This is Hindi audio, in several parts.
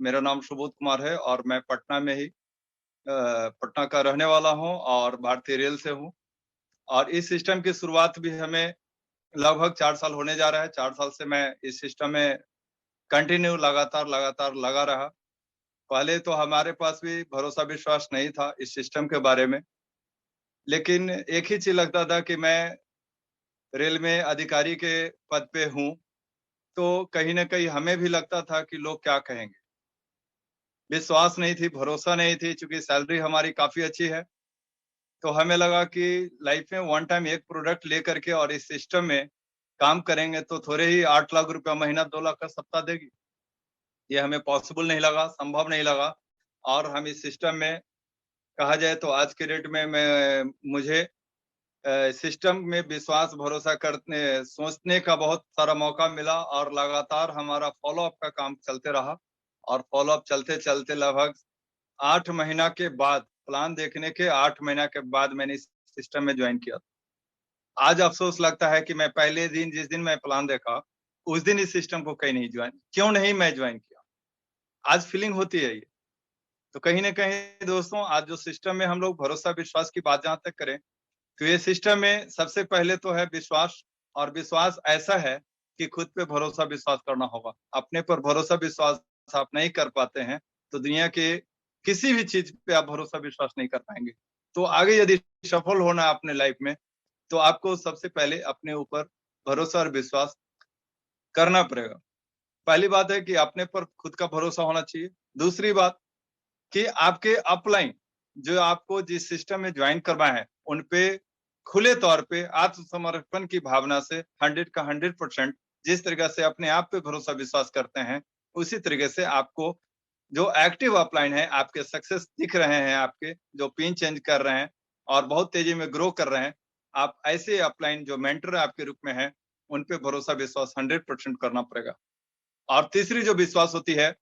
मेरा नाम सुबोध कुमार है और मैं पटना में ही पटना का रहने वाला हूँ और भारतीय रेल से हूँ। और इस सिस्टम की शुरुआत भी हमें लगभग 4 साल होने जा रहा है। 4 साल से मैं इस सिस्टम में कंटिन्यू लगातार लगा रहा। पहले तो हमारे पास भी भरोसा विश्वास नहीं था इस सिस्टम के बारे में। लेकिन एक ही चीज़ लगता था कि मैं रेल में अधिकारी के पद पे हूँ, तो कहीं न कहीं हमें भी लगता था कि लोग क्या कहेंगे? विश्वास नहीं थी, भरोसा नहीं थी, चूँकि सैलरी हमारी काफ़ी अच्छी है। तो हमें लगा कि लाइफ में वन टाइम एक प्रोडक्ट लेकर के और इस सिस्टम में काम करेंगे तो थोड़े ही 8 लाख रुपया महीना 2 लाख का सप्ताह देगी। ये हमें पॉसिबल नहीं लगा, संभव नहीं लगा और हम इस सिस्टम में कहा जाए तो आज के डेट में मुझे सिस्टम में विश्वास भरोसा करने सोचने का बहुत सारा मौका मिला और लगातार हमारा फ़ॉलो-अप का काम चलते रहा और फ़ॉलो-अप चलते-चलते लगभग 8 महीना के बाद, प्लान देखने के 8 महीना के बाद मैंने इस सिस्टम में जॉइन किया। आज अफ़सोस लगता है कि मैं पहले दिन जिस दिन मैं प्लान देखा, उस दिन इस सिस्टम को कहीं नहीं जॉइन क्यों नहीं मैं जॉइन किया? आज फीलिंग होती है ये। तो कहीं न कहीं दोस्तों आज जो सिस्टम में हम लोग भरोसा विश्वास की बात जहाँ तक करें, तो ये सिस्टम में सबसे पहले तो है विश्वास और विश्वास ऐसा है कि खुद पे भरोसा विश्वास करना होगा। अपने पर भरोसा विश्वास आप नहीं कर पाते हैं, तो दुनिया के किसी भी चीज़ पे आप भरोसा विश्वास नहीं कर पाएँगे। तो आगे यदि सफल होना है अपने लाइफ़ में, तो आपको सबसे पहले अपने ऊपर भरोसा और विश्वास करना पड़ेगा। पहली बात है कि अपने पर खुद का भरोसा होना चाहिए। दूसरी बात कि आपके अपलाइन जो आपको जिस सिस्टम में जॉइन करवाए हैं, उन पे खुले तौर पे आत्मसमर्पण की भावना से 100 का 100% जिस तरीके से अपने आप पे भरोसा विश्वास करते हैं, उसी तरीके से आपको जो एक्टिव अपलाइन है, आपके सक्सेस दिख रहे हैं आपके, जो पिन चेंज कर रहे हैं और बहुत तेज़ी में ग्रो कर रहे हैं, आप ऐसे अपलाइन जो मेंटर आपके रूप में हैं, उन पे भरोसा विश्वास 100% करना पड़ेगा। और तीसरी जो विश्वास होती है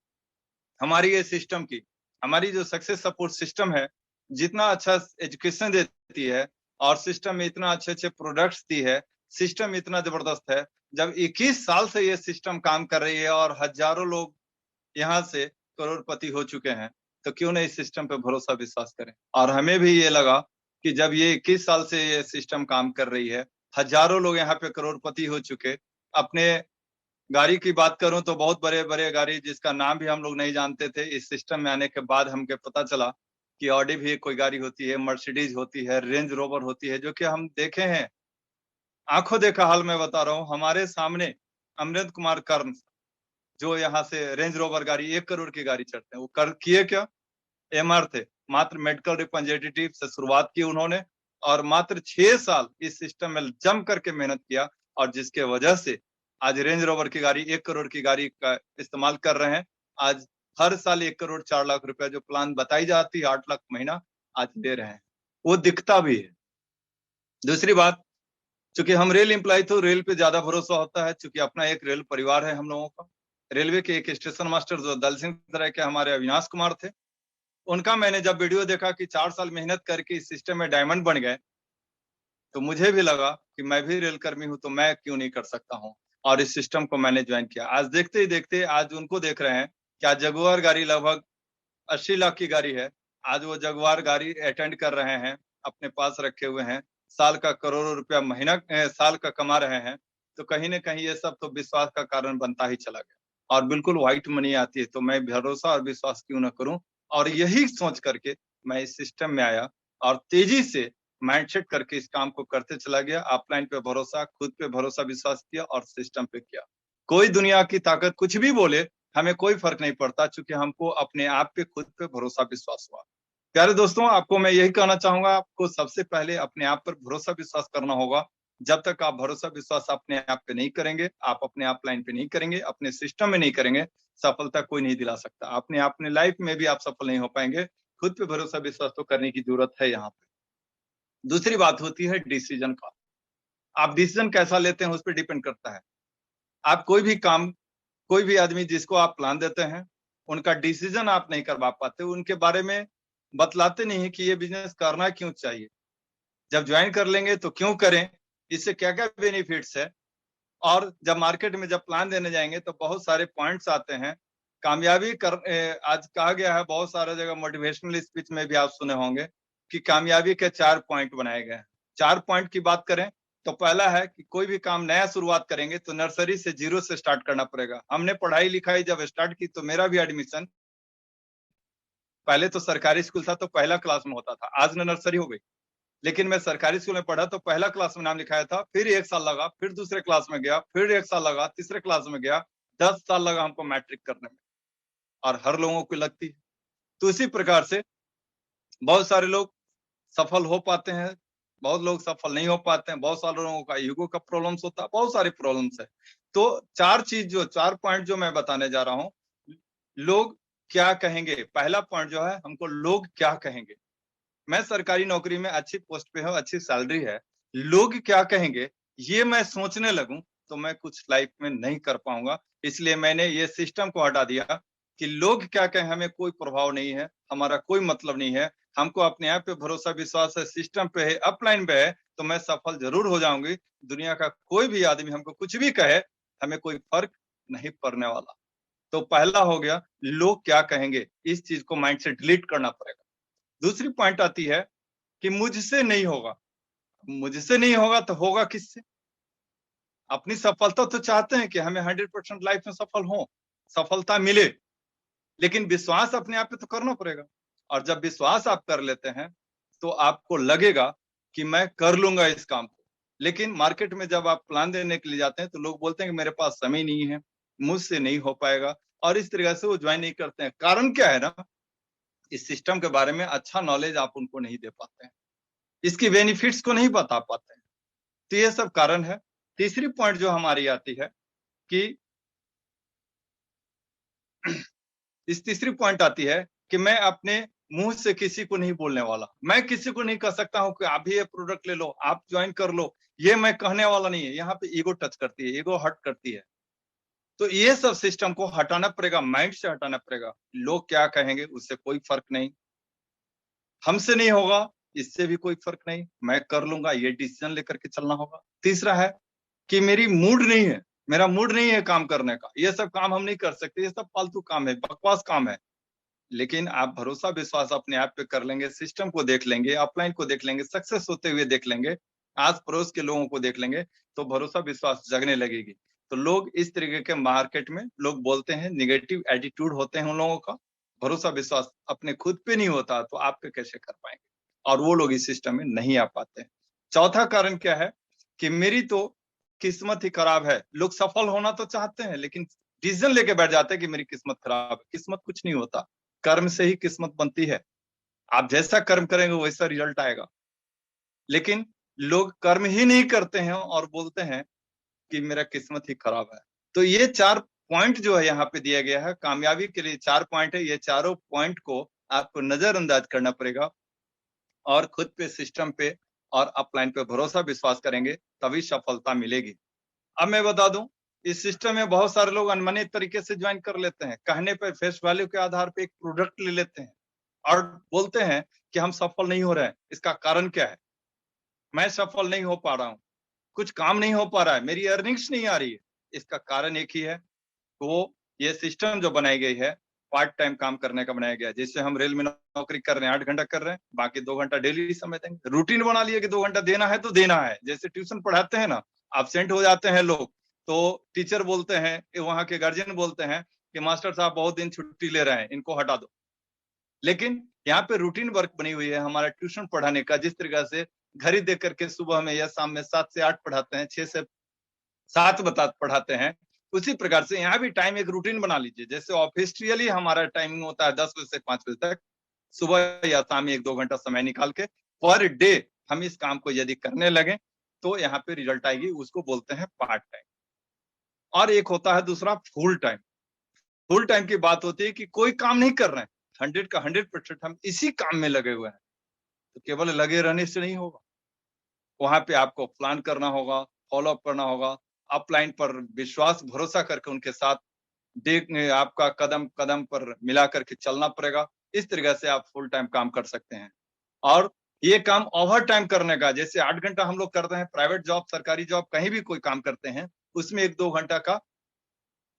हमारी ये सिस्टम की, हमारी जो सक्सेस सपोर्ट सिस्टम है, जितना अच्छा एजुकेशन देती है और सिस्टम में इतना अच्छे-अच्छे प्रोडक्ट्स दी है, सिस्टम इतना ज़बरदस्त है। जब 21 साल से ये सिस्टम काम कर रही है और हज़ारों लोग यहाँ से करोड़पति हो चुके हैं, तो क्यों नहीं इस सिस्टम पे भरोसा विश्वास करें? और हमें भी ये लगा कि जब ये 21 साल से ये सिस्टम काम कर रही है, हज़ारों लोग यहाँ पे करोड़पति हो चुके, अपने गाड़ी की बात करूँ तो बहुत बड़े-बड़े गाड़ी जिसका नाम भी हम लोग नहीं जानते थे, इस सिस्टम में आने के बाद हमको पता चला कि ऑडी भी कोई गाड़ी होती है, मर्सिडीज़ होती है, रेंज रोवर होती है, जो कि हम देखे हैं। आँखों देखा हाल मैं बता रहा हूँ, हमारे सामने अमरेंद्र कुमार कर्म जो यहाँ से रेंज रोवर गाड़ी 1 करोड़ की गाड़ी चढ़ते हैं, वो कर किए क्या? एमआर थे। मात्र मेडिकल रिप्रेजेंटेटिव से शुरुआत की उन्होंने और मात्र 6 साल इस सिस्टम में जम करके मेहनत किया और जिसके वजह से आज रेंज रोवर की गाड़ी 1 करोड़ की गाड़ी का इस्तेमाल कर रहे हैं। आज हर साल 1 करोड़ 4 लाख रुपए जो प्लान बताई जाती है 8 लाख महीना, आज दे रहे हैं। वो दिखता भी है। दूसरी बात, चूँकि हम रेल एम्प्लॉयी तो रेल पे ज़्यादा भरोसा होता है, चूँकि अपना एक रेल परिवार है हम लोगों का। रेलवे के एक स्टेशन मास्टर जो दल सिंह सराय के हमारे अविनाश कुमार थे, उनका मैंने जब वीडियो देखा कि 4 साल मेहनत करके इस सिस्टम में डायमंड बन गए, तो मुझे भी लगा कि मैं भी रेल कर्मी हूँ, तो मैं क्यों नहीं कर सकता हूँ? और इस सिस्टम को मैंने जॉइन किया। आज देखते ही देखते आज उनको देख रहे हैं कि आज जगुआर गाड़ी लगभग 80 लाख की गाड़ी है। आज वो जगुआर गाड़ी अटेंड कर रहे हैं, अपने पास रखे हुए हैं। साल का करोड़ों रुपया महीना साल का कमा रहे हैं। तो कहीं न कहीं ये सब तो विश्वास का कारण बनता ही चला गया। और बिल्कुल व्हाइट मनी आती है, तो मैं भरोसा और विश्वास क्यों ना करूँ? और यही सोच करके मैं इस सिस्टम में आया और तेज़ी से माइंडसेट करके इस काम को करते चला गया। ऑफलाइन पे भरोसा, खुद पे भरोसा विश्वास किया और सिस्टम पे किया। कोई दुनिया की ताकत कुछ भी बोले, हमें कोई फ़र्क नहीं पड़ता चूँकि हमको अपने आप पे खुद पे भरोसा विश्वास हुआ। प्यारे दोस्तों, आपको मैं यही कहना चाहूँगा, आपको सबसे पहले अपने आप पर भरोसा विश्वास करना होगा। जब तक आप भरोसा विश्वास अपने आप पे नहीं करेंगे, आप अपने ऑफलाइन पे नहीं करेंगे, अपने सिस्टम में नहीं करेंगे, सफलता कोई नहीं दिला सकता। अपने लाइफ़ में भी आप सफल नहीं हो पाएँगे। खुद पे भरोसा विश्वास तो करने की ज़रूरत है यहाँ पे। दूसरी बात होती है डिसीज़न का। आप डिसीज़न कैसा लेते हैं, उस पे डिपेंड करता है। आप कोई भी आदमी जिसको आप प्लान देते हैं, उनका डिसीज़न आप नहीं करवा पाते, उनके बारे में बतलाते नहीं हैं कि ये बिज़नेस करना क्यों चाहिए? जब जॉइन कर लेंगे तो क्यों करें? इससे क्या-क्या बेनिफिट्स है? और जब मार्केट में जब प्लान देने जाएँगे तो बहुत सारे पॉइंट्स आते हैं, कामयाबी कर आज कहा गया है बहुत सारे जगह मोटिवेशनल स्पीच में भी आप सुने होंगे कि कामयाबी के 4 पॉइंट बनाए गए हैं। 4 पॉइंट की बात करें तो पहला है कि कोई भी काम नया शुरुआत करेंगे तो नर्सरी से 0 से स्टार्ट करना पड़ेगा। हमने पढ़ाई लिखाई जब स्टार्ट की तो मेरा भी एडमिशन पहले तो सरकारी स्कूल था तो पहला क्लास में होता था, आज नर्सरी हो गई। लेकिन मैं सरकारी स्कूल में पढ़ा तो पहला क्लास में नाम लिखाया था, फिर 1 साल लगा, फिर दूसरे क्लास में गया, फिर 1 साल लगा, तीसरे क्लास में गया, 10 साल लगा हमको मैट्रिक करने में, और हर लोगों को लगती है। तो इसी प्रकार से बहुत सारे लोग सफल हो पाते हैं, बहुत लोग सफल नहीं हो पाते हैं, बहुत सारे लोगों का ईगो का प्रॉब्लम्स होता है, बहुत सारी प्रॉब्लम्स है। तो 4 पॉइंट जो मैं बताने जा रहा हूँ, लोग क्या कहेंगे। पहला पॉइंट जो है, हमको लोग क्या कहेंगे। मैं सरकारी नौकरी में अच्छी पोस्ट पे हूँ, अच्छी सैलरी है, लोग क्या कहेंगे ये मैं सोचने लगूं तो मैं कुछ लाइफ में नहीं कर पाऊंगा। इसलिए मैंने ये सिस्टम को हटा दिया कि लोग क्या कहें हमें कोई प्रभाव नहीं है, हमारा कोई मतलब नहीं है। हमको अपने आप पे भरोसा विश्वास है, सिस्टम पे है, अपलाइन पे है, तो मैं सफल जरूर हो जाऊंगी। दुनिया का कोई भी आदमी हमको कुछ भी कहे, हमें कोई फर्क नहीं पड़ने वाला। तो पहला हो गया लोग क्या कहेंगे, इस चीज को माइंड से डिलीट करना पड़ेगा। दूसरी पॉइंट आती है कि मुझसे नहीं होगा। मुझसे नहीं होगा तो होगा किससे। अपनी सफलता तो चाहते हैं कि हमें 100% लाइफ में सफल हो, सफलता मिले, लेकिन विश्वास अपने आप पे तो करना पड़ेगा। और जब विश्वास आप कर लेते हैं तो आपको लगेगा कि मैं कर लूंगा इस काम को। लेकिन मार्केट में जब आप प्लान देने के लिए जाते हैं तो लोग बोलते हैं कि मेरे पास समय नहीं है, मुझसे नहीं हो पाएगा, और इस तरह से वो ज्वाइन नहीं करते हैं। कारण क्या है ना, इस सिस्टम के बारे में अच्छा नॉलेज आप उनको नहीं दे पाते हैं, इसकी बेनिफिट्स को नहीं बता पाते हैं। तो ये सब कारण है। तीसरी पॉइंट जो हमारी आती है कि इस तीसरी पॉइंट आती है कि मैं अपने मुंह से किसी को नहीं बोलने वाला। मैं किसी को नहीं कह सकता हूं कि आप भी ये प्रोडक्ट ले लो, आप ज्वाइन कर लो, ये मैं कहने वाला नहीं है। यहाँ पे ईगो टच करती है, ईगो हर्ट करती है। तो ये सब सिस्टम को हटाना पड़ेगा, माइंड से हटाना पड़ेगा। लोग क्या कहेंगे उससे कोई फर्क नहीं, हमसे नहीं होगा इससे भी कोई फर्क नहीं, मैं कर लूंगा, ये डिसीजन लेकर के चलना होगा। तीसरा है कि मेरी मूड नहीं है, मेरा मूड नहीं है काम करने का, ये सब काम हम नहीं कर सकते, ये सब फालतू काम है, बकवास काम है। लेकिन आप भरोसा विश्वास अपने आप पे कर लेंगे, सिस्टम को देख लेंगे, अपलाइन को देख लेंगे, सक्सेस होते हुए देख लेंगे, आस पड़ोस के लोगों को देख लेंगे, तो भरोसा विश्वास जगने लगेगी। तो लोग इस तरीके के मार्केट में लोग बोलते हैं, निगेटिव एटीट्यूड होते हैं उन लोगों का, भरोसा विश्वास अपने खुद पे नहीं होता तो आप पे कैसे कर पाएंगे, और वो लोग इस सिस्टम में नहीं आ पाते हैं। चौथा कारण क्या है कि मेरी तो किस्मत ही खराब है। लोग सफल होना तो चाहते हैं लेकिन डिसीजन लेके बैठ जाते हैं कि मेरी किस्मत खराब है। किस्मत कुछ नहीं होता, कर्म से ही किस्मत बनती है। आप जैसा कर्म करेंगे वैसा रिजल्ट आएगा। लेकिन लोग कर्म ही नहीं करते हैं और बोलते हैं कि मेरा किस्मत ही खराब है। तो ये 4 पॉइंट जो है यहाँ पे दिया गया है, कामयाबी के लिए 4 पॉइंट है। ये चारों पॉइंट को आपको नजरअंदाज करना पड़ेगा और खुद पे, सिस्टम पे और अपलाइन पे भरोसा विश्वास करेंगे, तभी सफलता मिलेगी। अब मैं बता दूं, इस सिस्टम में बहुत सारे लोग अनमने तरीके से ज्वाइन कर लेते हैं, कहने पर फेस वैल्यू के आधार पे एक प्रोडक्ट ले लेते हैं और बोलते हैं कि हम सफल नहीं हो रहे हैं। इसका कारण क्या है, मैं सफल नहीं हो पा रहा हूँ, कुछ काम नहीं हो पा रहा है, मेरी अर्निंग्स नहीं आ रही है। इसका कारण एक ही है, तो ये सिस्टम जो बनाई गई है पार्ट टाइम काम करने का बनाया गया है। जैसे हम रेल में नौकरी कर रहे हैं, 8 घंटा कर रहे हैं, बाकी 2 घंटा डेली समय देंगे, रूटीन बना लिया कि 2 घंटा देना है तो देना है। जैसे ट्यूशन पढ़ाते हैं ना, एब्सेंट हो जाते हैं लोग तो टीचर बोलते हैं, वहां के गार्जियन बोलते हैं कि मास्टर साहब बहुत दिन छुट्टी ले रहे हैं, इनको हटा दो। लेकिन यहाँ पे रूटीन वर्क बनी हुई है हमारा ट्यूशन पढ़ाने का। जिस तरीके से घड़ी देख करके सुबह में या शाम में 7 से 8 पढ़ाते हैं, 6 से 7 बता पढ़ाते हैं, उसी प्रकार से यहाँ भी टाइम एक रूटीन बना लीजिए। जैसे ऑफिशियली हमारा टाइमिंग होता है 10 बजे से 5 बजे तक, सुबह या शाम 1-2 घंटा समय निकाल के पर डे हम इस काम को यदि करने लगे तो यहाँ पे रिजल्ट आएगी, उसको बोलते हैं पार्ट टाइम। और एक होता है दूसरा फुल टाइम। फुल टाइम की बात होती है कि कोई काम नहीं कर रहे हैं, 100 का 100% हम इसी काम में लगे हुए हैं। तो केवल लगे रहने से नहीं होगा, वहां पे आपको प्लान करना होगा, फॉलो अप करना होगा, अपलाइन पर विश्वास भरोसा करके उनके साथ देख आपका कदम कदम पर मिला करके चलना पड़ेगा। इस तरीके से आप फुल टाइम काम कर सकते हैं। और ये काम ओवर टाइम करने का, जैसे 8 घंटा हम लोग करते हैं प्राइवेट जॉब, सरकारी जॉब, कहीं भी कोई काम करते हैं, उसमें 1-2 घंटा का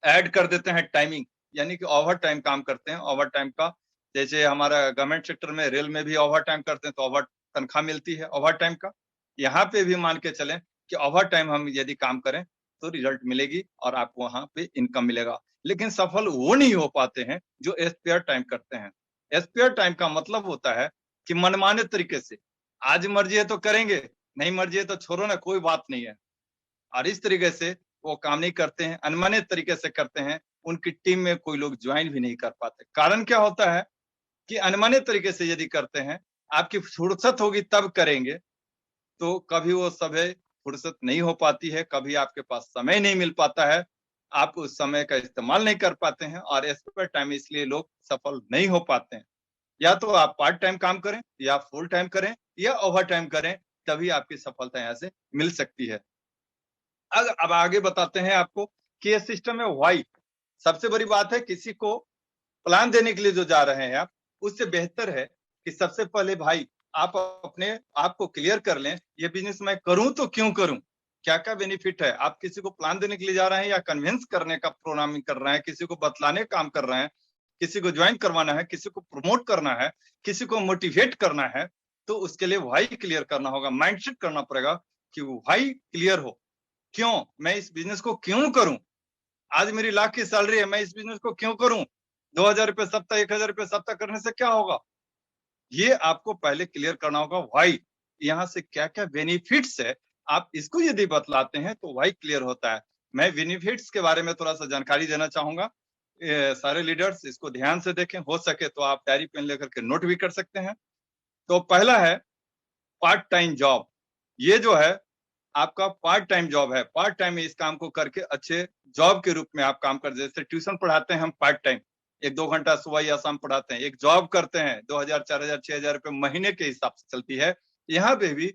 ऐड कर देते हैं टाइमिंग, यानी कि ओवर टाइम काम करते हैं। ओवर टाइम का जैसे हमारा गवर्नमेंट सेक्टर में, रेल में भी ओवर टाइम करते हैं तो ओवर तनख्वाह मिलती है ओवर टाइम का। यहाँ पे भी मान के चलें कि ओवर टाइम हम यदि काम करें तो रिजल्ट मिलेगी और आपको वहां पे इनकम मिलेगा। लेकिन सफल वो नहीं हो पाते हैं जो स्पेयर टाइम करते हैं। स्पेयर टाइम का मतलब होता है कि मनमाने तरीके से, आज मर्जी है तो करेंगे, नहीं मर्जी है तो छोड़ो ना, कोई बात नहीं है। और इस तरीके से वो काम नहीं करते हैं, अनमने तरीके से करते हैं। उनकी टीम में कोई लोग ज्वाइन भी नहीं कर पाते। कारण क्या होता है कि अनमने तरीके से यदि करते हैं, आपकी फुर्सत होगी तब करेंगे, तो कभी वो समय फुर्सत नहीं हो पाती है, कभी आपके पास समय नहीं मिल पाता है, आप उस समय का इस्तेमाल नहीं कर पाते हैं और स्पेयर टाइम इसलिए लोग सफल नहीं हो पाते हैं। या तो आप पार्ट टाइम काम करें या फुल टाइम करें या ओवर टाइम करें, तभी आपकी सफलता यहाँ से मिल सकती है। अब आगे बताते हैं आपको कि ये सिस्टम है व्हाई। सबसे बड़ी बात है, किसी को प्लान देने के लिए जो जा रहे हैं आप, उससे बेहतर है कि सबसे पहले भाई आप अपने आप को क्लियर कर लें, ये बिजनेस मैं करूं तो क्यों करूं, क्या क्या बेनिफिट है। आप किसी को प्लान देने के लिए जा रहे हैं या कन्विंस करने का प्रोग्रामिंग कर रहे हैं, किसी को बतलाने का काम कर रहे हैं, किसी को ज्वाइन करवाना है, किसी को प्रमोट करना है, किसी को मोटिवेट करना है, तो उसके लिए व्हाई क्लियर करना होगा, माइंडसेट करना पड़ेगा कि व्हाई क्लियर हो। क्यों मैं इस बिजनेस को क्यों करूं, आज मेरी लाख की सैलरी है, मैं इस बिजनेस को क्यों करूं, 2,000 रुपये सप्ताह, 1,000 रुपये सप्ताह करने से क्या होगा, ये आपको पहले क्लियर करना होगा। व्हाई, यहाँ से क्या क्या बेनिफिट्स है, आप इसको यदि बतलाते हैं तो व्हाई क्लियर होता है। मैं बेनिफिट्स के बारे में थोड़ा सा जानकारी देना चाहूंगा। सारे लीडर्स इसको ध्यान से देखें, हो सके तो आप डायरी पेन लेकर के नोट भी कर सकते हैं। तो पहला है पार्ट टाइम जॉब। ये जो है आपका पार्ट टाइम जॉब है। पार्ट टाइम में इस काम को करके अच्छे जॉब के रूप में आप काम कर, जैसे ट्यूशन पढ़ाते हैं हम पार्ट टाइम, 1-2 घंटा सुबह या शाम पढ़ाते हैं, एक जॉब करते हैं, 2,000, 4,000, 6,000 रुपये महीने के हिसाब से चलती है। यहाँ पे भी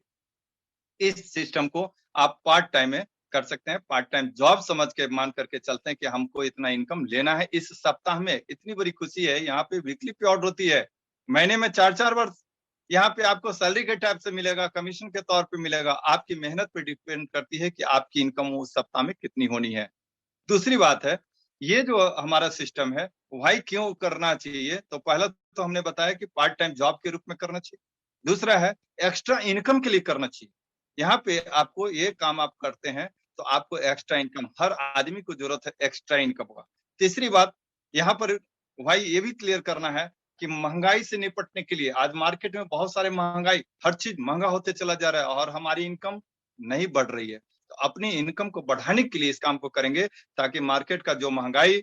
इस सिस्टम को आप पार्ट टाइम में कर सकते हैं। पार्ट टाइम जॉब समझ के मान करके चलते हैं कि हमको इतना इनकम लेना है इस सप्ताह में। इतनी बड़ी खुशी है, यहाँ पे वीकली पे ऑर्डर होती है, महीने में 4-4 वर्ष यहाँ पे आपको सैलरी के टाइप से मिलेगा, कमीशन के तौर पे मिलेगा। आपकी मेहनत पे डिपेंड करती है कि आपकी इनकम उस सप्ताह में कितनी होनी है। दूसरी बात है, ये जो हमारा सिस्टम है, भाई क्यों करना चाहिए, तो पहला तो हमने बताया कि पार्ट टाइम जॉब के रूप में करना चाहिए। दूसरा है एक्स्ट्रा इनकम के लिए करना चाहिए। यहाँ पे आपको ये काम आप करते हैं तो आपको एक्स्ट्रा इनकम, हर आदमी को जरूरत है एक्स्ट्रा इनकम का। तीसरी बात यहाँ पर भाई ये भी क्लियर करना है कि महंगाई से निपटने के लिए आज मार्केट में बहुत सारे महंगाई, हर चीज महंगा होते चला जा रहा है और हमारी इनकम नहीं बढ़ रही है। तो अपनी इनकम को बढ़ाने के लिए इस काम को करेंगे ताकि मार्केट का जो महंगाई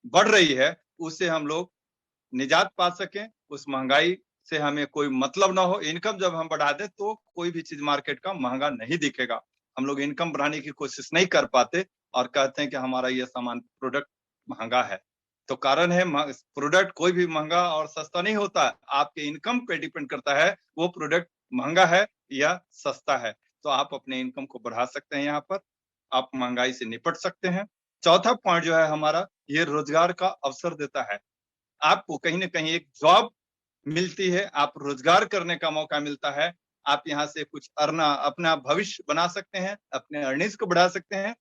बढ़ रही है उससे हम लोग निजात पा सकें, उस महंगाई से हमें कोई मतलब ना हो। इनकम जब हम बढ़ा दें तो कोई भी चीज मार्केट का महंगा नहीं दिखेगा। हम लोग इनकम बढ़ाने की कोशिश नहीं कर पाते और कहते हैं कि हमारा ये सामान प्रोडक्ट महंगा है। तो कारण है, प्रोडक्ट कोई भी महंगा और सस्ता नहीं होता है, आपके इनकम पे डिपेंड करता है वो प्रोडक्ट महंगा है या सस्ता है। तो आप अपने इनकम को बढ़ा सकते हैं, यहाँ पर आप महंगाई से निपट सकते हैं। चौथा पॉइंट जो है हमारा, ये रोजगार का अवसर देता है। आपको कहीं ना कहीं एक जॉब मिलती है, आप रोजगार करने का मौका मिलता है, आप यहाँ से कुछ अर्ना, अपना भविष्य बना सकते हैं, अपने अर्निंग्स को बढ़ा सकते हैं,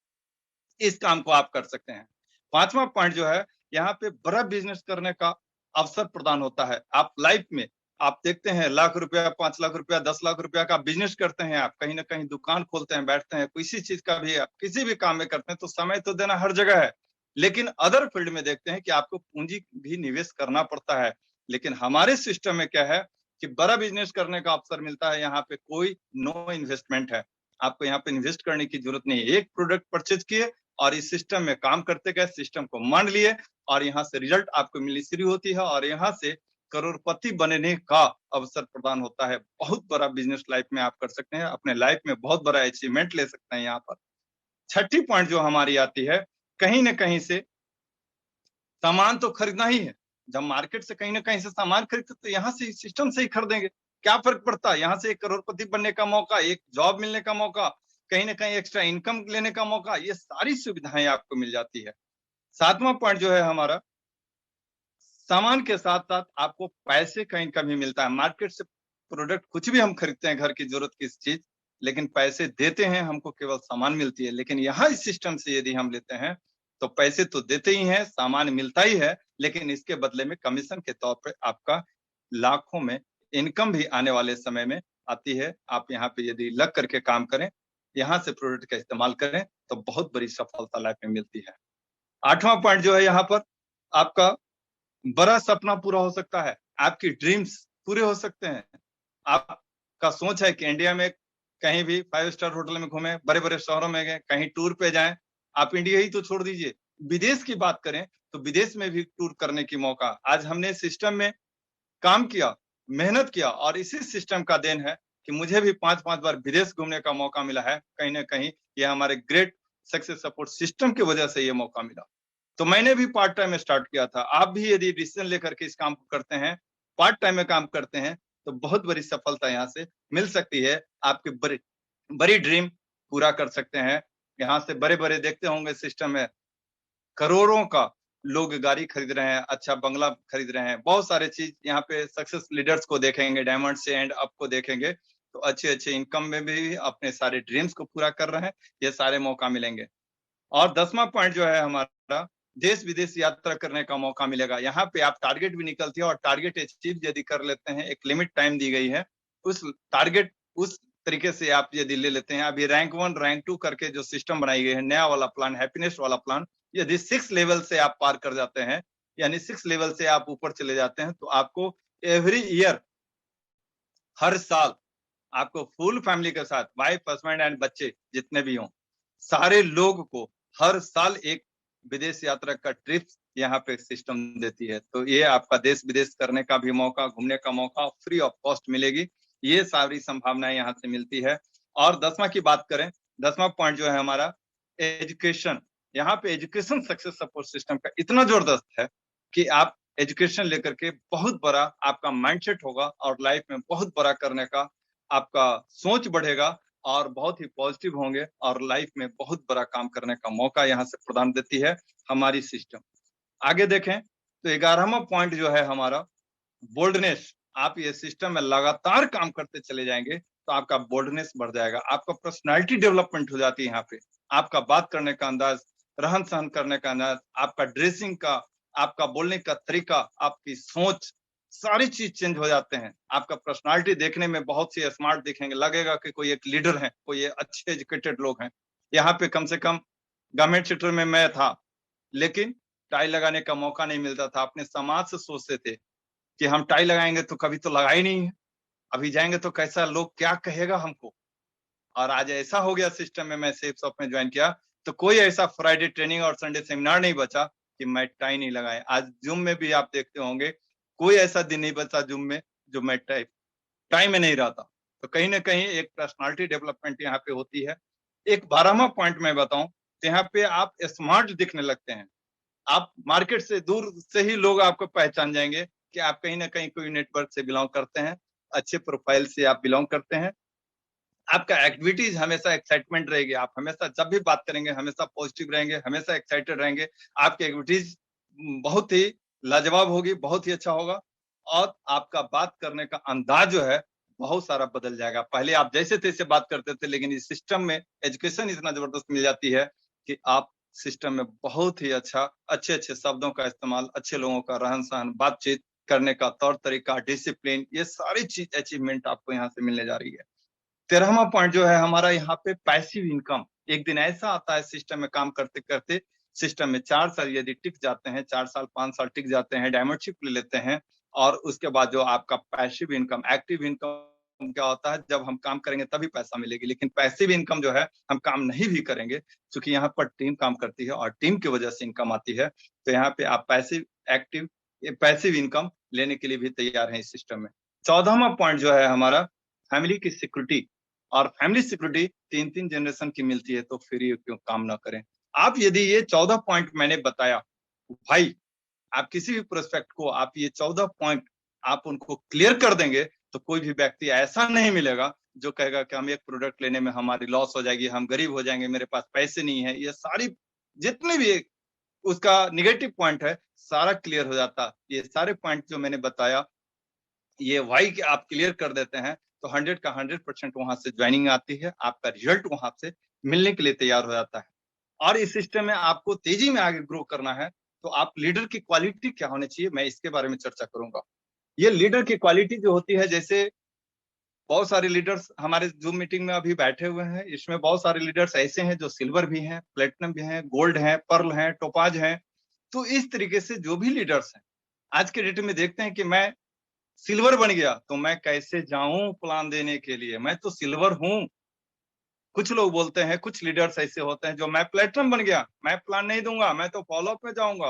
इस काम को आप कर सकते हैं। पांचवा पॉइंट जो है, यहाँ पे बड़ा बिजनेस करने का अवसर प्रदान होता है। आप लाइफ में आप देखते हैं, लाख रुपया, 5 लाख रुपया, 10 लाख रुपया का बिजनेस करते हैं, आप कहीं ना कहीं दुकान खोलते हैं, बैठते हैं, किसी चीज का भी आप किसी भी काम में करते हैं तो समय तो देना हर जगह है। लेकिन अदर फील्ड में देखते हैं कि आपको पूंजी भी निवेश करना पड़ता है। लेकिन हमारे सिस्टम में क्या है कि बड़ा बिजनेस करने का अवसर मिलता है, यहाँ पे कोई नो इन्वेस्टमेंट है, आपको यहाँ पे इन्वेस्ट करने की जरूरत नहीं है। एक प्रोडक्ट परचेज किए और इस सिस्टम में काम करते गए, सिस्टम को मान लिए और यहाँ से रिजल्ट आपको मिलनी शुरू होती है और यहाँ से करोड़पति बनने का अवसर प्रदान होता है। बहुत बड़ा बिजनेस लाइफ में आप कर सकते हैं, अपने लाइफ में बहुत बड़ा अचीवमेंट ले सकते हैं। यहाँ पर छठी पॉइंट जो हमारी आती है, कहीं ना कहीं से सामान तो खरीदना ही है। जब मार्केट से कहीं ना कहीं से सामान खरीदते तो यहाँ से सिस्टम से ही खरीदेंगे, क्या फर्क पड़ता है। यहाँ से एक करोड़पति बनने का मौका, एक जॉब मिलने का मौका, कहीं ना कहीं एक्स्ट्रा इनकम लेने का मौका, ये सारी सुविधाएं आपको मिल जाती है। सातवां पॉइंट जो है हमारा, सामान के साथ साथ आपको पैसे का इनकम भी मिलता है। मार्केट से प्रोडक्ट कुछ भी हम खरीदते हैं, घर की जरूरत की चीज, लेकिन पैसे देते हैं, हमको केवल सामान मिलती है। लेकिन यहाँ इस सिस्टम से यदि हम लेते हैं तो पैसे तो देते ही हैं, सामान मिलता ही है, लेकिन इसके बदले में कमीशन के तौर पे आपका लाखों में इनकम भी आने वाले समय में आती है। आप यहाँ पे यदि लग करके काम करें, यहाँ से प्रोडक्ट का इस्तेमाल करें, तो बहुत बड़ी सफलता लाइफ में मिलती है। 8वां पॉइंट जो है यहाँ पर, आपका बड़ा सपना पूरा हो सकता है, आपकी ड्रीम्स पूरे हो सकते हैं। आपका सोच है कि इंडिया में कहीं भी 5 स्टार होटल में घूमें, बड़े-बड़े शहरों में गए, कहीं टूर पे जाएं। आप इंडिया ही तो छोड़ दीजिए, विदेश की बात करें तो विदेश में भी टूर करने की मौका आज हमने सिस्टम में काम किया, मेहनत किया और इसी सिस्टम का देन है कि मुझे भी 5-5 बार विदेश घूमने का मौका मिला है। कहीं न कहीं ये हमारे ग्रेट सक्सेस सपोर्ट सिस्टम की वजह से ये मौका मिला। तो मैंने भी पार्ट टाइम में स्टार्ट किया था। आप भी यदि डिसीजन लेकर के इस काम को करते हैं, पार्ट टाइम में काम करते हैं, तो बहुत बड़ी सफलता यहाँ से मिल सकती है। आपकी बड़ी बड़ी ड्रीम पूरा कर सकते हैं। यहाँ से बड़े-बड़े देखते होंगे सिस्टम में करोड़ों का लोग गाड़ी खरीद रहे हैं, अच्छा बंगला खरीद रहे हैं, बहुत सारे चीज यहाँ पे सक्सेस लीडर्स को देखेंगे, डायमंड से एंड अप को देखेंगे, तो अच्छे-अच्छे इनकम में भी अपने सारे ड्रीम्स को पूरा कर रहे हैं, ये सारे मौका मिलेंगे। और 10वां पॉइंट जो है हमारा, देश-विदेश यात्रा करने का मौका मिलेगा। यहाँ पे आप टारगेट भी निकलती है और टारगेट अचीव यदि कर लेते हैं, एक लिमिट टाइम दी गई है, उस टारगेट उस तरीके से आप यदि ले लेते हैं, अभी रैंक 1, रैंक 2 करके जो सिस्टम बनाई गई है, नया वाला प्लान, हैप्पीनेस वाला प्लान, यदि 6 लेवल से आप पार कर जाते हैं, यानी 6 लेवल से आप ऊपर चले जाते हैं, तो आपको एवरी ईयर, हर साल आपको फुल फैमिली के साथ, वाइफ, हस्बैंड एंड बच्चे जितने भी हों, सारे लोग को हर साल एक विदेश यात्रा का ट्रिप यहाँ पे सिस्टम देती है। तो ये आपका देश विदेश करने का भी मौका, घूमने का मौका फ्री ऑफ कॉस्ट मिलेगी। ये सारी संभावनाएं यहाँ से मिलती है। और 10वां की बात करें, 10वां पॉइंट जो है हमारा, एजुकेशन। यहाँ पे एजुकेशन सक्सेस सपोर्ट सिस्टम का इतना जबरदस्त है कि आप एजुकेशन लेकर के बहुत बड़ा आपका माइंडसेट होगा और लाइफ में बहुत बड़ा करने का आपका सोच बढ़ेगा और बहुत ही पॉजिटिव होंगे और लाइफ में बहुत बड़ा काम करने का मौका यहाँ से प्रदान देती है हमारी सिस्टम। आगे देखें तो 11वां पॉइंट जो है हमारा, बोल्डनेस। आप ये सिस्टम में लगातार काम करते चले जाएंगे तो आपका बोल्डनेस बढ़ जाएगा, आपका पर्सनालिटी डेवलपमेंट हो जाती है। यहाँ पे आपका बात करने का अंदाज, रहन सहन करने का अंदाज, आपका ड्रेसिंग का, आपका बोलने का तरीका, आपकी सोच, सारी चीज चेंज हो जाते हैं। आपका पर्सनालिटी देखने में बहुत सी स्मार्ट दिखेंगे, लगेगा कि कोई एक लीडर है, कोई अच्छे एजुकेटेड लोग हैं। यहाँ पे कम से कम गवर्नमेंट सेक्टर में मैं था, लेकिन टाई लगाने का मौका नहीं मिलता था। अपने समाज से सोचते थे कि हम टाई लगाएंगे तो कभी तो लगा ही नहीं है, अभी जाएंगे तो कैसा लोग क्या कहेगा हमको। और आज ऐसा हो गया सिस्टम में, मैं सेफ शॉप में ज्वाइन किया तो कोई ऐसा फ्राइडे ट्रेनिंग और संडे सेमिनार नहीं बचा कि मैं टाई नहीं लगाए। आज जूम में भी आप देखते होंगे, कोई ऐसा दिन नहीं बचा जूम में जो मैं टाई में नहीं रहता। तो कहीं ना कहीं एक पर्सनालिटी डेवलपमेंट यहाँ पे होती है। एक 12वां पॉइंट मैं बताऊं तो यहाँ पे आप स्मार्ट दिखने लगते हैं। आप मार्केट से दूर से ही लोग आपको पहचान जाएंगे कि आप कहीं ना कहीं कोई नेटवर्क से बिलोंग करते हैं, अच्छे प्रोफाइल से आप बिलोंग करते हैं। आपका एक्टिविटीज हमेशा एक्साइटमेंट रहेगी, आप हमेशा जब भी बात करेंगे हमेशा पॉजिटिव रहेंगे, हमेशा एक्साइटेड रहेंगे। आपकी एक्टिविटीज बहुत ही लाजवाब होगी, बहुत ही अच्छा होगा और आपका बात करने का अंदाज जो है बहुत सारा बदल जाएगा। पहले आप जैसे तैसे बात करते थे, लेकिन इस सिस्टम में एजुकेशन इतना जबरदस्त मिल जाती है कि आप सिस्टम में बहुत ही अच्छा, अच्छे अच्छे शब्दों का इस्तेमाल, अच्छे लोगों का रहन सहन, बातचीत करने का तौर तरीका, डिसिप्लिन, ये सारी चीज अचीवमेंट आपको यहाँ से मिलने जा रही है। 13वां पॉइंट जो है हमारा यहाँ पे, पैसिव इनकम। एक दिन ऐसा आता है सिस्टम में काम करते करते, सिस्टम में 4 साल यदि टिक जाते हैं, 4 साल 5 साल टिक जाते हैं, डायमंडशिप ले लेते हैं और उसके बाद जो आपका पैसिव इनकम, एक्टिव इनकम क्या होता है, जब हम काम करेंगे तभी पैसा मिलेगी, लेकिन पैसिव इनकम जो है हम काम नहीं भी करेंगे, क्योंकि यहाँ पर टीम काम करती है और टीम की वजह से इनकम आती है। तो यहाँ पे आप पैसिव, एक्टिव, पैसिव इनकम लेने के लिए भी तैयार हैं इस सिस्टम में। 14वां पॉइंट जो है हमारा, फैमिली की सिक्योरिटी। और फैमिली सिक्योरिटी 3-3 जनरेशन की मिलती है, तो फिर ये क्यों काम ना करें। आप यदि ये 14 पॉइंट मैंने बताया भाई, आप किसी भी प्रोस्पेक्ट को आप ये 14 पॉइंट आप उनको क्लियर कर देंगे तो कोई भी व्यक्ति ऐसा नहीं मिलेगा जो कहेगा कि हम एक प्रोडक्ट लेने में हमारी लॉस हो जाएगी, हम गरीब हो जाएंगे, मेरे पास पैसे नहीं है। ये सारी जितने भी उसका निगेटिव पॉइंट है सारा क्लियर हो जाता। ये सारे पॉइंट जो मैंने बताया, ये वाई के आप क्लियर कर देते हैं तो 100 का 100% वहां से ज्वाइनिंग आती है, आपका रिजल्ट वहां से मिलने के लिए तैयार हो जाता है। और इस सिस्टम में आपको तेजी में आगे ग्रो करना है, तो आप लीडर की क्वालिटी क्या होनी चाहिए, मैं इसके बारे में चर्चा करूंगा। ये लीडर की क्वालिटी जो होती है, जैसे बहुत सारे लीडर्स हमारे जूम मीटिंग में अभी बैठे हुए हैं, इसमें बहुत सारे लीडर्स ऐसे हैं जो सिल्वर भी हैं, प्लेटिनम भी हैं, गोल्ड हैं, पर्ल हैं, टोपाज हैं। तो इस तरीके से जो भी लीडर्स हैं, आज के डेट में देखते हैं कि मैं सिल्वर बन गया तो मैं कैसे जाऊं प्लान देने के लिए, मैं तो सिल्वर हूं। कुछ लोग बोलते हैं, कुछ लीडर्स ऐसे होते हैं जो मैं प्लेटिनम बन गया, मैं प्लान नहीं दूंगा, मैं तो फॉलोअप में जाऊंगा।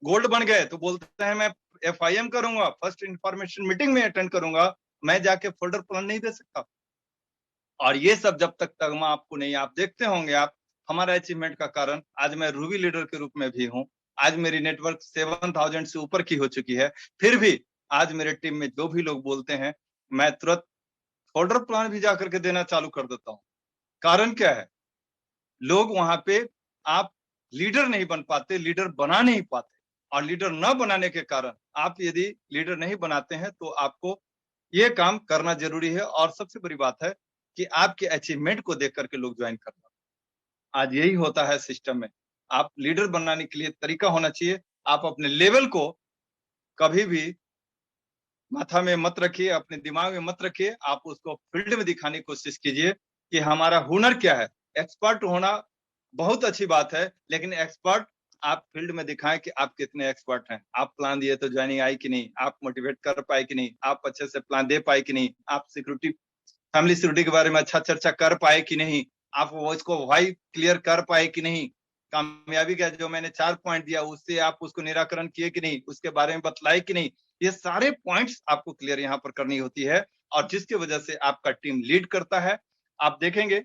गोल्ड बन गए तो बोलते हैं मैं FIM करूंगा, फर्स्ट इंफॉर्मेशन मीटिंग में अटेंड करूंगा, मैं जाके फोल्डर प्लान नहीं दे सकता। और ये सब जब तक तगमा आपको नहीं, आप देखते होंगे, आप हमारा अचीवमेंट का कारण आज मैं रूबी लीडर के रूप में भी हूँ। आज मेरी नेटवर्क 7,000 से ऊपर की हो चुकी है, फिर भी आज मेरे टीम में जो भी लोग बोलते हैं, मैं तुरंत फोल्डर प्लान भी जाकर के देना चालू कर देता हूँ। कारण क्या है, लोग वहां पे, आप लीडर नहीं बन पाते, लीडर बना नहीं पाते, और लीडर न बनाने के कारण आप यदि लीडर नहीं बनाते हैं तो आपको ये काम करना जरूरी है। और सबसे बड़ी बात है कि आपके अचीवमेंट को देख करके लोग ज्वाइन करना, आज यही होता है सिस्टम में। आप लीडर बनाने के लिए तरीका होना चाहिए, आप अपने लेवल को कभी भी माथा में मत रखिए, अपने दिमाग में मत रखिए, आप उसको फील्ड में दिखाने की कोशिश कीजिए कि हमारा हुनर क्या है। एक्सपर्ट होना बहुत अच्छी बात है, लेकिन एक्सपर्ट आप फील्ड में दिखाएं कि आप कितने एक्सपर्ट हैं। आप प्लान दिए तो ज्वाइनिंग आई कि नहीं, आप मोटिवेट कर पाए कि नहीं, आप अच्छे से प्लान दे पाए कि नहीं, आप सिक्योरिटी, फैमिली सिक्योरिटी के बारे में अच्छा चर्चा कर पाए कि नहीं, आप वो इसको वाई क्लियर कर पाए कि नहीं, कामयाबी का जो मैंने 4 पॉइंट दिया उससे आप उसको निराकरण किए कि नहीं, उसके बारे में बतलाए कि नहीं। ये सारे पॉइंट्स आपको क्लियर यहाँ पर करनी होती है, और जिसकी वजह से आपका टीम लीड करता है। आप देखेंगे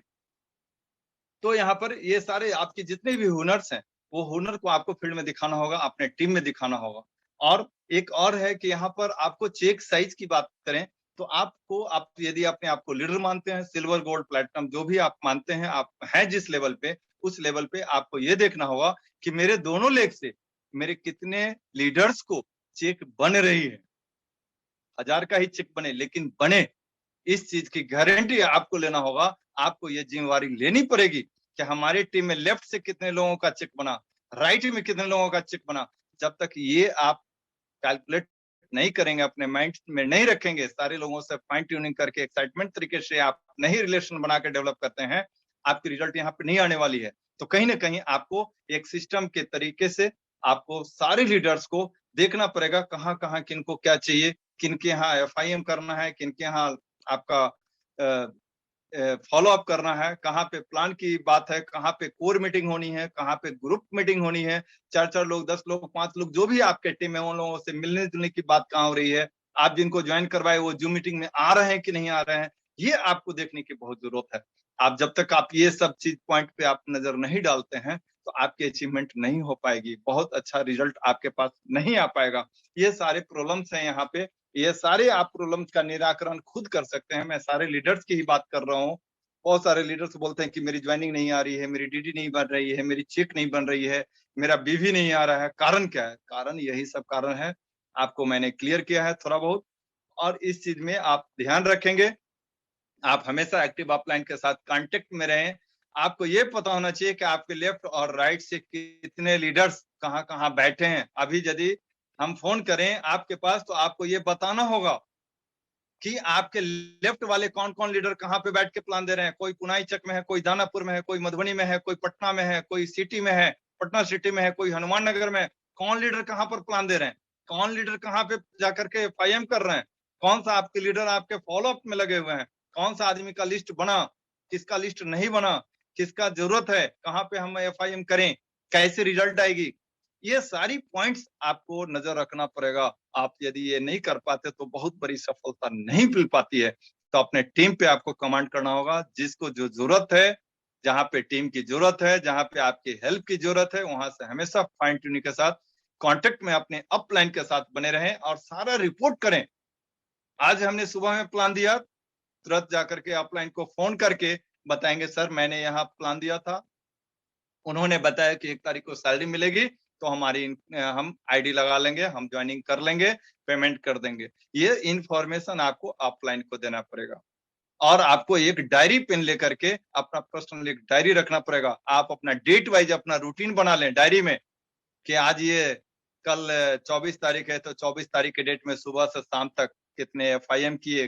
तो यहाँ पर ये सारे आपके जितने भी हुनर्स हैं, वो हुनर को आपको फील्ड में दिखाना होगा, अपने टीम में दिखाना होगा। और एक और है कि यहाँ पर आपको चेक साइज की बात करें तो आपको, आप यदि अपने आप को लीडर मानते हैं, सिल्वर गोल्ड प्लेटिनम जो भी आप मानते हैं, आप हैं जिस लेवल पे, उस लेवल पे आपको ये देखना होगा कि मेरे दोनों लेग से मेरे कितने लीडर्स को चेक बन रही है। 1000 का ही चेक बने, लेकिन बने, इस चीज की गारंटी आपको लेना होगा। आपको ये जिम्मेवारी लेनी पड़ेगी कि हमारी टीम में लेफ्ट से कितने लोगों का चेक बना, राइट में कितने लोगों का चेक बना। जब तक ये आप कैलकुलेट नहीं करेंगे, अपने माइंड में नहीं रखेंगे, सारे लोगों से फाइन ट्यूनिंग करके एक्साइटमेंट तरीके से आप नहीं रिलेशन बना के डेवलप करते हैं, आपकी रिजल्ट यहाँ पे नहीं आने वाली है। तो कहीं ना कहीं आपको एक सिस्टम के तरीके से आपको सारे लीडर्स को देखना पड़ेगा, कहाँ कहाँ किनको क्या चाहिए, किनके यहाँ FIM करना है, किनके यहाँ आपका फॉलो अप करना है, कहाँ पे प्लान की बात है, कहाँ पे कोर मीटिंग होनी है, कहाँ पे ग्रुप मीटिंग होनी है, 4-4 लोग, 10 लोग, 5 लोग, जो भी आपके टीम में, उन लोगों से मिलने जुलने की बात कहाँ हो रही है। आप जिनको ज्वाइन करवाए वो जूम मीटिंग में आ रहे हैं कि नहीं आ रहे हैं, ये आपको देखने की बहुत जरूरत है। आप जब तक आप ये सब चीज पॉइंट पे आप नजर नहीं डालते हैं, तो आपकी अचीवमेंट नहीं हो पाएगी, बहुत अच्छा रिजल्ट आपके पास नहीं आ पाएगा। ये सारे प्रॉब्लम्स हैं यहाँ पे, ये सारे आप प्रॉब्लम्स का निराकरण खुद कर सकते हैं। मैं सारे लीडर्स की ही बात कर रहा हूँ। बहुत सारे लीडर्स बोलते हैं कि मेरी ज्वाइनिंग नहीं आ रही है, मेरी DD नहीं बन रही है, मेरी चेक नहीं बन रही है, मेरा BV नहीं आ रहा है। कारण क्या है? कारण यही सब कारण है, आपको मैंने क्लियर किया है थोड़ा बहुत। और इस चीज में आप ध्यान रखेंगे, आप हमेशा एक्टिव अपलाइन के साथ कांटेक्ट में रहें। आपको ये पता होना चाहिए कि आपके लेफ्ट और राइट से कितने लीडर्स कहाँ कहाँ बैठे हैं। अभी यदि हम फोन करें आपके पास, तो आपको ये बताना होगा कि आपके लेफ्ट वाले कौन कौन लीडर कहाँ पे बैठ के प्लान दे रहे हैं। कोई पुनाई चक में है, कोई दानापुर में है, कोई मधुबनी में है, कोई पटना में है, कोई सिटी में है, पटना सिटी में है, कोई हनुमान नगर में है। कौन लीडर कहाँ पर प्लान दे रहे हैं, कौन लीडर कहाँ पे जाकर के FIM कर रहे हैं, कौन सा आपके लीडर आपके फॉलो अप में लगे हुए हैं, कौन सा आदमी का लिस्ट बना, किसका लिस्ट नहीं बना, किसका जरूरत है, कहाँ पे हम FIM करें, कैसे रिजल्ट आएगी। ये सारी पॉइंट्स आपको नजर रखना पड़ेगा। आप यदि ये नहीं कर पाते तो बहुत बड़ी सफलता नहीं मिल पाती है। तो अपने टीम पे आपको कमांड करना होगा, जिसको जो जरूरत है, जहां पे टीम की जरूरत है, जहां पे आपकी हेल्प की जरूरत है, वहां से हमेशा फाइन ट्यूनिंग के साथ कांटेक्ट में अपने अपलाइन के साथ बने रहें और सारा रिपोर्ट करें। आज हमने सुबह में प्लान दिया, तुरंत जाकर के अपलाइन को फोन करके बताएंगे, सर मैंने यहाँ प्लान दिया था, उन्होंने बताया कि 1 तारीख को सैलरी मिलेगी, तो हमारी हम ID लगा लेंगे, हम ज्वाइनिंग कर लेंगे, पेमेंट कर देंगे। ये इंफॉर्मेशन आपको अपलाइन को देना पड़ेगा। और आपको एक डायरी पेन लेकर के अपना पर्सनल एक डायरी रखना पड़ेगा। आप अपना डेट वाइज अपना रूटीन बना लें डायरी में कि आज ये कल 24 तारीख है तो 24 तारीख के डेट में सुबह से शाम तक कितने एफआईएम किए,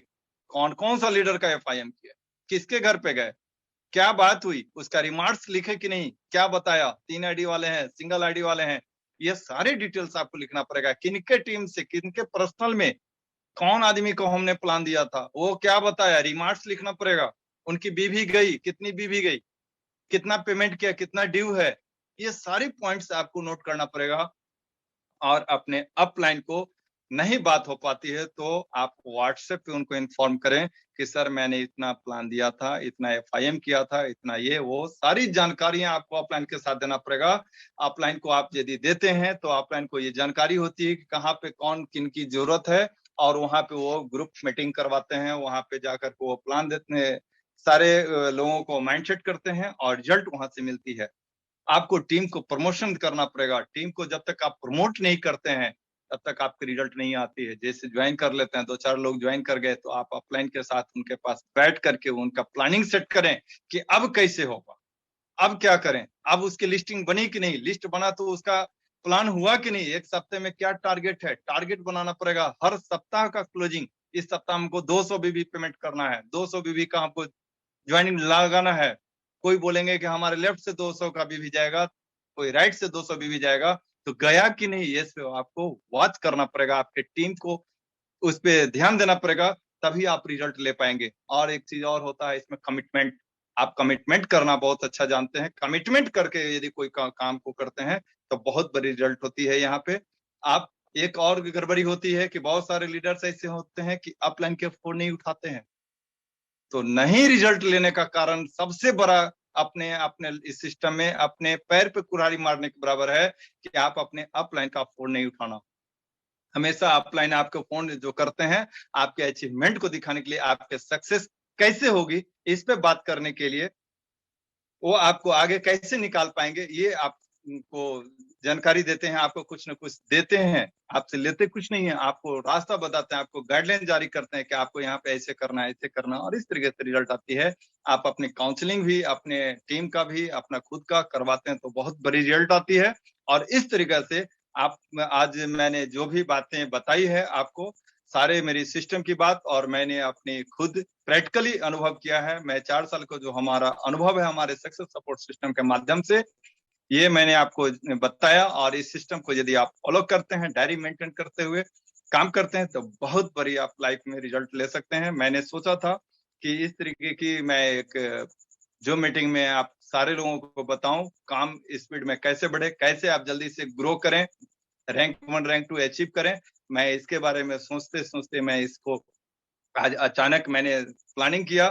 कौन कौन सा लीडर का एफआईएम किया, किसके घर पे गए, क्या बात हुई, उसका रिमार्क्स लिखे कि नहीं, क्या बताया, 3 आईडी वाले हैं, सिंगल आईडी वाले हैं, ये सारे डिटेल्स आपको लिखना पड़ेगा। किनके टीम से, किनके पर्सनल में, कौन आदमी को हमने प्लान दिया था, वो क्या बताया, रिमार्क्स लिखना पड़ेगा। उनकी बीवी गई, कितनी बीवी गई, कितना पेमेंट किया, कितना ड्यू है, ये सारे पॉइंट्स आपको नोट करना पड़ेगा। और अपने अपलाइन को नहीं बात हो पाती है तो आप व्हाट्सएप पे उनको इन्फॉर्म करें कि सर मैंने इतना प्लान दिया था, इतना एफआईएम किया था, इतना ये वो सारी जानकारियां आपको अपलाइन के साथ देना पड़ेगा। अपलाइन को आप यदि देते हैं तो अपलाइन को ये जानकारी होती है कि कहाँ पे कौन किन की जरूरत है, और वहां पे वो ग्रुप मीटिंग करवाते हैं, वहां पे जाकर के वो प्लान देते हैं, सारे लोगों को माइंडसेट करते हैं और रिजल्ट वहां से मिलती है। आपको टीम को प्रमोशन करना पड़ेगा। टीम को जब तक आप प्रमोट नहीं करते हैं तब तक आपकी रिजल्ट नहीं आती है। जैसे ज्वाइन कर लेते हैं, 2-4 लोग ज्वाइन कर गए तो आप अपलाइन के साथ उनके पास बैठ करके उनका प्लानिंग सेट करें कि अब कैसे होगा, अब क्या करें, अब उसकी लिस्टिंग बनी कि नहीं, लिस्ट बना तो उसका प्लान हुआ कि नहीं, एक सप्ते में क्या टारगेट है, टारगेट बनाना पड़ेगा। हर सप्ताह का क्लोजिंग, इस सप्ताह हमको 200 बीबी पेमेंट करना है, 200 बीबी का हमको ज्वाइनिंग लगाना है। कोई बोलेंगे कि हमारे लेफ्ट से 200 का बीबी जाएगा, कोई राइट से 200 बीबी जाएगा, तो गया कि नहीं ये सब आपको वॉच करना पड़ेगा। आपके टीम को उस पे ध्यान देना पड़ेगा, तभी आप रिजल्ट ले पाएंगे। और एक चीज और होता है इसमें, कमिटमेंट। आप कमिटमेंट करना बहुत अच्छा जानते हैं। कमिटमेंट करके यदि कोई काम को करते हैं तो बहुत बड़ी रिजल्ट होती है यहाँ पे। आप एक और गड़बड़ी होती है कि बहुत सारे लीडर्स ऐसे होते हैं कि अपलाइन के फोन नहीं उठाते हैं, तो नहीं रिजल्ट लेने का कारण सबसे बड़ा अपने अपने इस सिस्टम में अपने पैर पे कुल्हाड़ी मारने के बराबर है कि आप अपने अपलाइन का फोन नहीं उठाना। हमेशा अपलाइन आपको फोन जो करते हैं आपके अचीवमेंट को दिखाने के लिए, आपके सक्सेस कैसे होगी इस पे बात करने के लिए, वो आपको आगे कैसे निकाल पाएंगे ये आपको जानकारी देते हैं, आपको कुछ न कुछ देते हैं, आपसे लेते कुछ नहीं है, आपको रास्ता बताते हैं, आपको गाइडलाइन जारी करते हैं कि आपको यहाँ पे ऐसे करना है, ऐसे करना, और इस तरीके से रिजल्ट आती है। आप अपनी काउंसलिंग भी अपने टीम का भी अपना खुद का करवाते हैं तो बहुत बड़ी रिजल्ट आती है। और इस तरीके से आप, आज मैंने जो भी बातें बताई है आपको, सारे मेरी सिस्टम की बात, और मैंने अपनी खुद प्रैक्टिकली अनुभव किया है। मैं 4 साल को जो हमारा अनुभव है हमारे सक्सेस सपोर्ट सिस्टम के माध्यम से, ये मैंने आपको बताया। और इस सिस्टम को यदि आप फॉलो करते हैं, डायरी मेंटेन करते हुए काम करते हैं, तो बहुत बड़ी आप लाइफ में रिजल्ट ले सकते हैं। मैंने सोचा था कि इस तरीके की मैं एक जो मीटिंग में आप सारे लोगों को बताऊं, काम स्पीड में कैसे बढ़े, कैसे आप जल्दी से ग्रो करें, रैंक 1 रैंक 2 अचीव करें। मैं इसके बारे में सोचते सोचते मैं इसको आज अचानक मैंने प्लानिंग किया